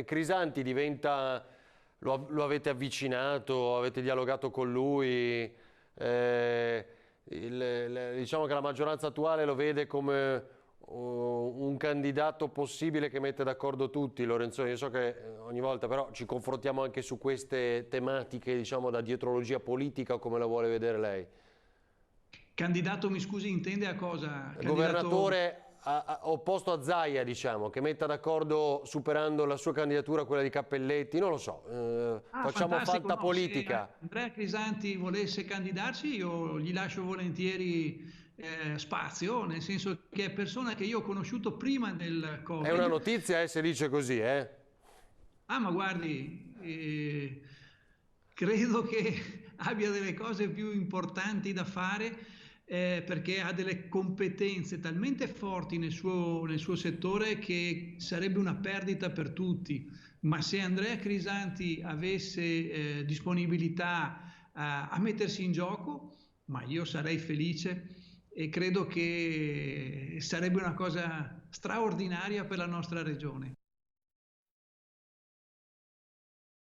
Crisanti diventa, lo avete avvicinato, avete dialogato con lui, diciamo che la maggioranza attuale lo vede come un candidato possibile che mette d'accordo tutti, Lorenzoni. Io so che ogni volta però ci confrontiamo anche su queste tematiche, diciamo, da dietrologia politica, o come la vuole vedere lei? Candidato, mi scusi, intende a cosa? Candidato... Governatore opposto a Zaia, diciamo, che metta d'accordo superando la sua candidatura a quella di Cappelletti, non lo so, Ah, facciamo fantastico, fatta no, se politica. Andrea Crisanti volesse candidarsi io gli lascio volentieri spazio, nel senso che è persona che io ho conosciuto prima del È una Covid. notizia, se dice così, eh? Ah, ma guardi, credo che abbia delle cose più importanti da fare perché ha delle competenze talmente forti nel suo settore che sarebbe una perdita per tutti. Ma se Andrea Crisanti avesse disponibilità a mettersi in gioco, ma io sarei felice e credo che sarebbe una cosa straordinaria per la nostra regione.